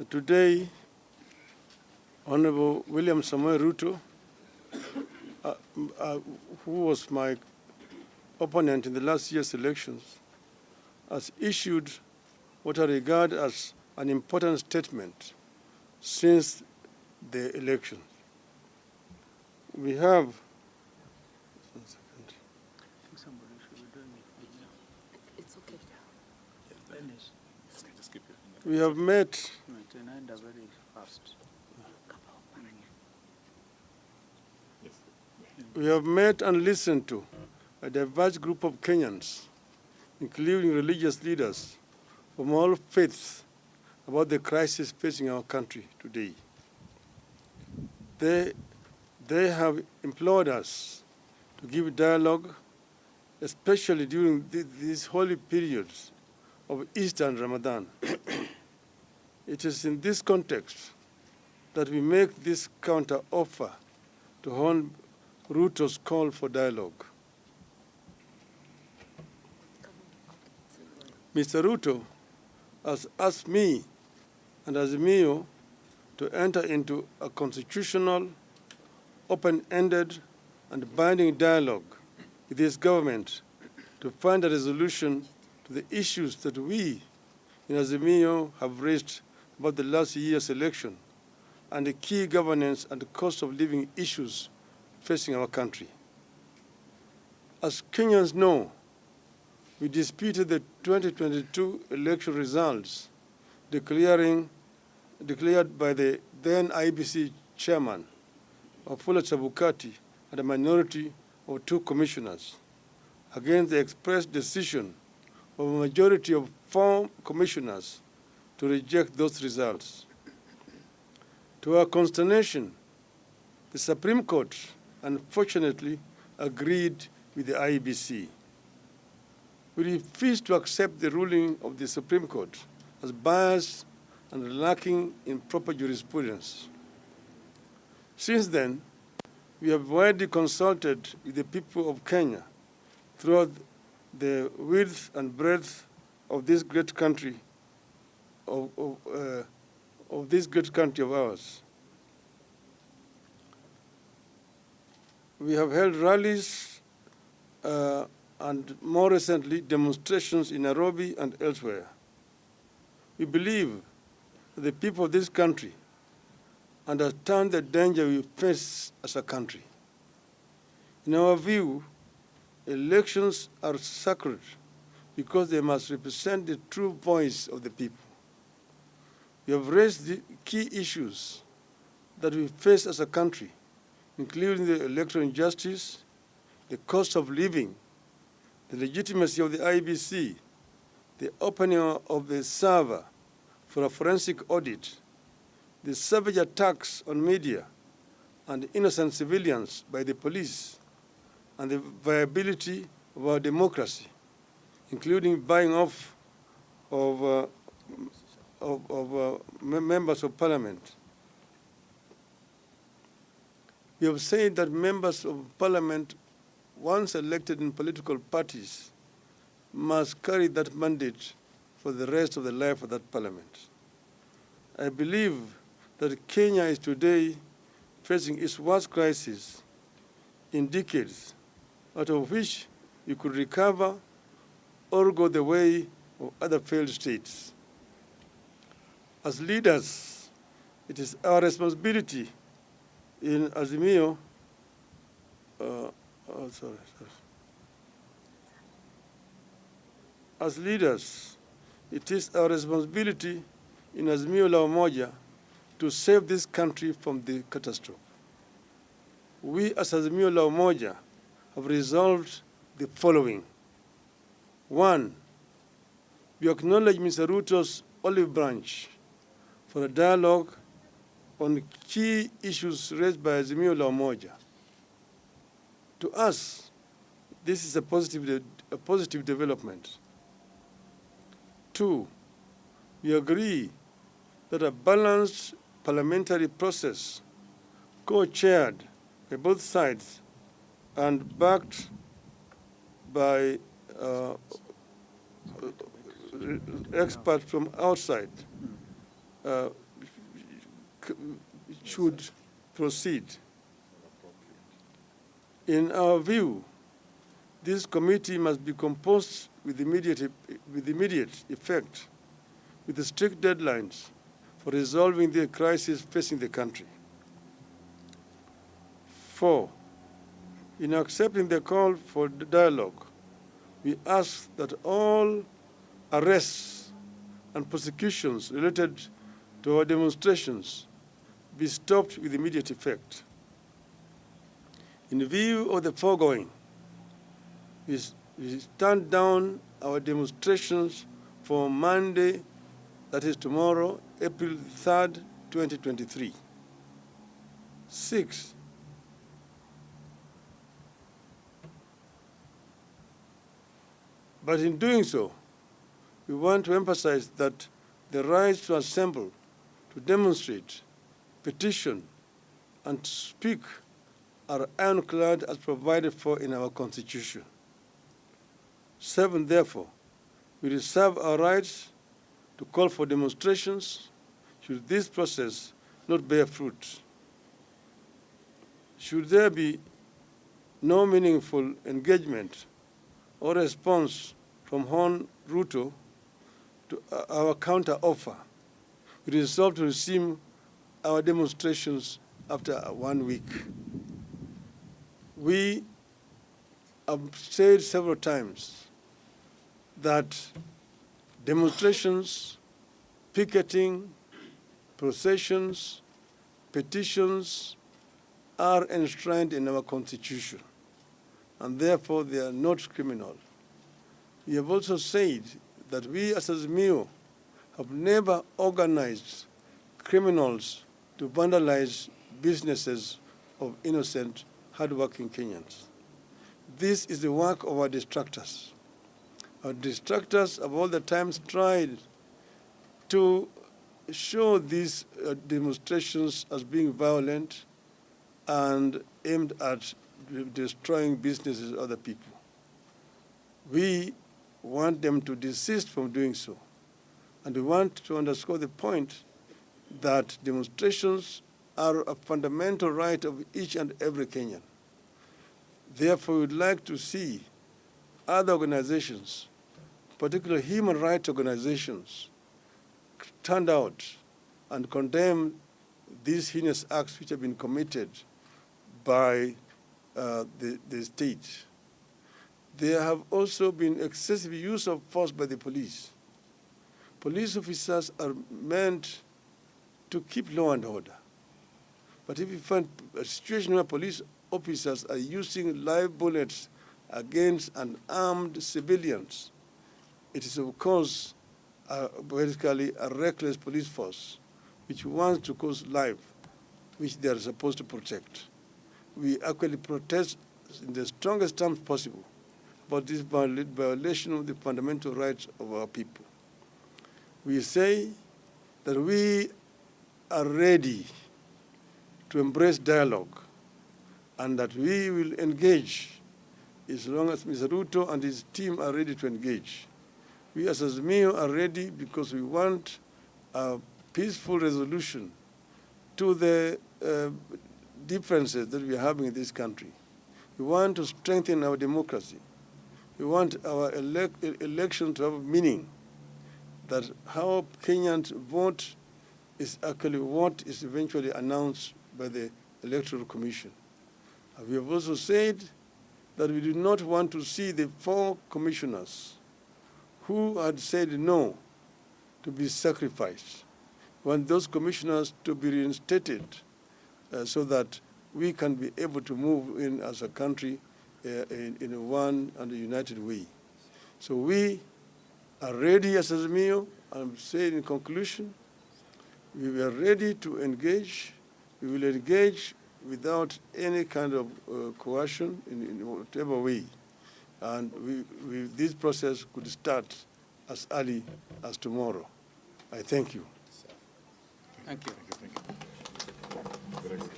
Today, Honorable William Ruto, who was my opponent in the last year's elections, has issued what I regard as an important statement since the election. We have We have met and listened to a diverse group of Kenyans, including religious leaders from all faiths, about the crisis facing our country today. They have implored us to give dialogue, especially during these holy periods of Easter and Ramadan. It is in this context that we make this counter-offer to Hon Ruto's call for dialogue. Mr. Ruto has asked me and Azimio to enter into a constitutional, open-ended, and binding dialogue with his government to find a resolution to the issues that we in Azimio have raised about the last year's election and the key governance and cost of living issues facing our country. As Kenyans know, we disputed the 2022 election results declared by the then IBC chairman, Wafula Chebukati, and a minority of 2 commissioners against the express decision of a majority of 4 commissioners to reject those results. To our consternation, the Supreme Court unfortunately agreed with the IBC. We refuse to accept the ruling of the Supreme Court as biased and lacking in proper jurisprudence. Since then, we have widely consulted with the people of Kenya throughout the width and breadth of this great country of ours. We have held rallies and more recently demonstrations in Nairobi and elsewhere. We believe that the people of this country understand the danger we face as a country. In our view, elections are sacred because they must represent the true voice of the people. We have raised the key issues that we face as a country, including the electoral injustice, the cost of living, the legitimacy of the IBC, the opening of the server for a forensic audit, the savage attacks on media and innocent civilians by the police, and the viability of our democracy, including buying off of members of parliament. We have said that members of parliament, once elected in political parties, must carry that mandate for the rest of the life of that parliament. I believe that Kenya is today facing its worst crisis in decades, out of which we could recover or go the way of other failed states. As leaders, it is our responsibility in Azimio, As leaders, it is our responsibility in Azimio la Umoja to save this country from the catastrophe. We as Azimio la Umoja have resolved the following. 1, we acknowledge Mr. Ruto's olive branch for a dialogue on key issues raised by Azimio la Umoja. To us, this is a positive development. 2, we agree that a balanced parliamentary process, co-chaired by both sides and backed by experts from outside, should proceed. In our view, this committee must be composed with immediate effect, with strict deadlines for resolving the crisis facing the country. 4, in accepting the call for dialogue, we ask that all arrests and prosecutions related to our demonstrations be stopped with immediate effect. In view of the foregoing, we stand down our demonstrations for Monday, that is tomorrow, April 3rd, 2023. 6, but in doing so, we want to emphasize that the right to assemble, to demonstrate, petition, and speak are ironclad as provided for in our Constitution. 7, therefore, we reserve our rights to call for demonstrations should this process not bear fruit. Should there be no meaningful engagement or response from Hon Ruto to our counter-offer, we resolve to resume our demonstrations after 1 week. We have said several times that demonstrations, picketing, processions, petitions are enshrined in our Constitution, and therefore they are not criminal. We have also said that we as Azimio have never organized criminals to vandalize businesses of innocent, hardworking Kenyans. This is the work of our distractors. Our distractors have all the times tried to show these demonstrations as being violent and aimed at destroying businesses of other people. We want them to desist from doing so. And we want to underscore the point that demonstrations are a fundamental right of each and every Kenyan. Therefore, we would like to see other organizations, particularly human rights organizations, stand out and condemn these heinous acts which have been committed by the state. There have also been excessive use of force by the police. Police officers are meant to keep law and order. But if you find a situation where police officers are using live bullets against unarmed civilians, it is, of course, basically a reckless police force which wants to cause life, which they are supposed to protect. We actually protest in the strongest terms possible about this violation of the fundamental rights of our people. We say that we are ready to embrace dialogue and that we will engage as long as Mr. Ruto and his team are ready to engage. We as Azimio are ready because we want a peaceful resolution to the differences that we are having in this country. We want to strengthen our democracy. We want our election to have meaning, that how Kenyans vote is actually what is eventually announced by the Electoral Commission. We have also said that we do not want to see the 4 commissioners who had said no to be sacrificed. We want those commissioners to be reinstated so that we can be able to move in as a country in a one and a united way. So we are ready as Azimio. I'm saying in conclusion, we are ready to engage. We will engage without any kind of coercion in whatever way. And this process could start as early as tomorrow. I thank you. Thank you.